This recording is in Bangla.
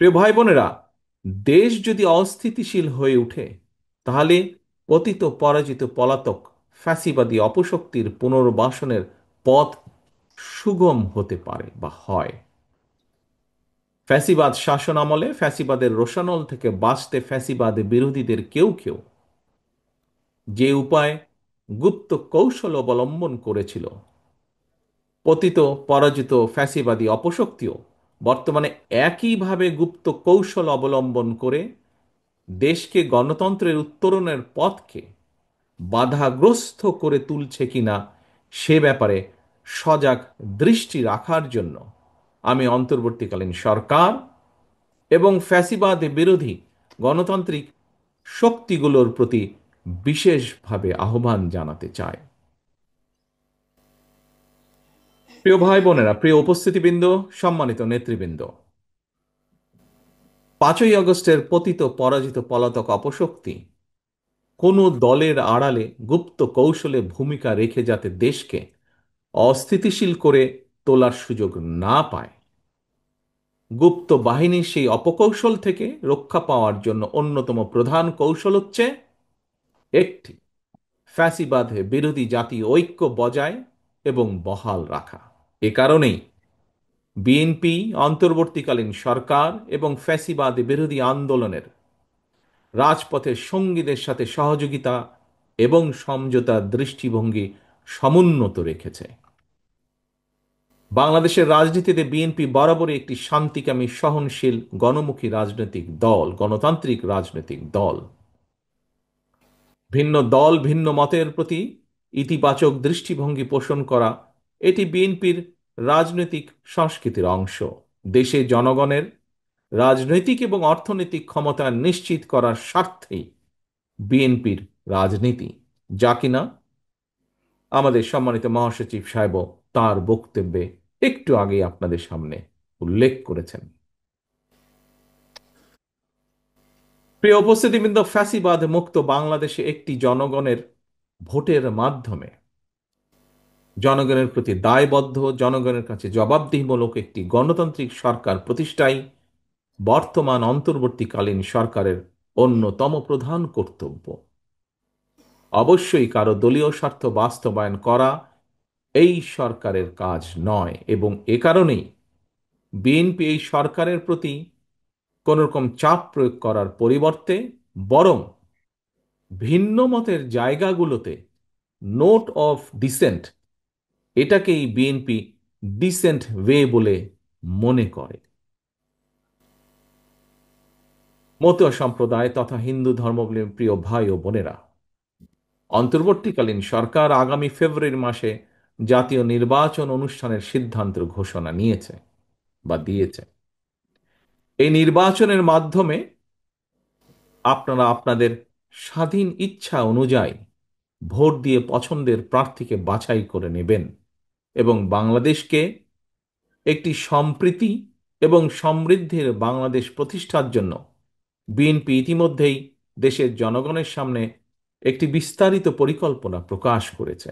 প্রিয় ভাই বোনেরা, দেশ যদি অস্থিতিশীল হয়ে ওঠে, তাহলে পতিত পরাজিত পলাতক ফ্যাসিবাদী অপশক্তির পুনর্বাসনের পথ সুগম হতে পারে বা হয়। ফ্যাসিবাদ শাসন আমলে ফ্যাসিবাদের রোষানল থেকে বাঁচতে ফ্যাসিবাদ বিরোধীদের কেউ কেউ যে উপায় গুপ্ত কৌশল অবলম্বন করেছিল, পতিত পরাজিত ফ্যাসিবাদী অপশক্তিও বর্তমানে একইভাবে গুপ্ত কৌশল অবলম্বন করে দেশকে গণতন্ত্রের উত্তরণের পথকে বাধাগ্রস্ত করে তুলছে কিনা সে ব্যাপারে সজাগ দৃষ্টি রাখার জন্য আমি অন্তর্বর্তীকালীন সরকার এবং ফ্যাসিবাদ বিরোধী গণতান্ত্রিক শক্তিগুলোর প্রতি বিশেষভাবে আহ্বান জানাতে চাই। প্রিয় ভাই বোনেরা, প্রিয় উপস্থিতিবৃন্দ, সম্মানিত নেতৃবৃন্দ, 5ই আগস্টের পতিত পরাজিত পলাতক অপশক্তি কোনো দলের আড়ালে গুপ্ত কৌশলে ভূমিকা রেখে যাতে দেশকে অস্থিতিশীল করে তোলার সুযোগ না পায়, গুপ্ত বাহিনীর সেই অপকৌশল থেকে রক্ষা পাওয়ার জন্য অন্যতম প্রধান কৌশল হচ্ছে একটি, ফ্যাসিবাদ বিরোধী জাতীয় ঐক্য বজায় এবং বহাল রাখা। এ কারণেই বিএনপি অন্তর্বর্তীকালীন সরকার এবং ফ্যাসিবাদ বিরোধী আন্দোলনের রাজপথের সঙ্গীদের সাথে সহযোগিতা এবং সমঝোতার দৃষ্টিভঙ্গি সমুন্নত রেখেছে। বাংলাদেশের রাজনীতিতে বিএনপি বরাবরই একটি শান্তিকামী, সহনশীল, গণমুখী রাজনৈতিক দল, গণতান্ত্রিক রাজনৈতিক দল। ভিন্ন দল, ভিন্ন মতের প্রতি ইতিবাচক দৃষ্টিভঙ্গি পোষণ করা এটি বিএনপির রাজনৈতিক সংস্কৃতির অংশ। দেশে জনগণের রাজনৈতিক এবং অর্থনৈতিক ক্ষমতা নিশ্চিত করার স্বার্থেই বিএনপির রাজনীতি, যা কিনা আমাদের সম্মানিত মহাসচিব সাহেব তার বক্তব্যে একটু আগে আপনাদের সামনে উল্লেখ করেছেন। প্রিয় উপস্থিতিবৃন্দ, ফ্যাসিবাদ মুক্ত বাংলাদেশে একটি জনগণের ভোটের মাধ্যমে জনগণের প্রতি দায়বদ্ধ, জনগণের কাছে জবাবদিহিমূলক একটি গণতান্ত্রিক সরকার প্রতিষ্ঠাই বর্তমান অন্তর্বর্তীকালীন সরকারের অন্যতম প্রধান কর্তব্য। অবশ্যই কারো দলীয় স্বার্থ বাস্তবায়ন করা এই সরকারের কাজ নয়, এবং এ কারণেই বিএনপি এই সরকারের প্রতি কোন রকম চাপ প্রয়োগ করার পরিবর্তে বরং ভিন্ন মতের জায়গাগুলোতে নোট অফ ডিসেন্ট, এটাকেই বিএনপি ডিসেন্ট ওয়ে বলে মনে করে। মতুয়া সম্প্রদায় তথা হিন্দু ধর্মাবলম্বী প্রিয় ভাই ও বোনেরা, অন্তর্বর্তীকালীন সরকার আগামী ফেব্রুয়ারি মাসে জাতীয় নির্বাচন অনুষ্ঠানের সিদ্ধান্ত ঘোষণা নিয়েছে বা দিয়েছে। এই নির্বাচনের মাধ্যমে আপনারা আপনাদের স্বাধীন ইচ্ছা অনুযায়ী ভোট দিয়ে পছন্দের প্রার্থীকে বাছাই করে নেবেন এবং বাংলাদেশকে একটি সম্প্রীতি এবং সমৃদ্ধির বাংলাদেশ প্রতিষ্ঠার জন্য বিএনপি ইতিমধ্যেই দেশের জনগণের সামনে একটি বিস্তারিত পরিকল্পনা প্রকাশ করেছে।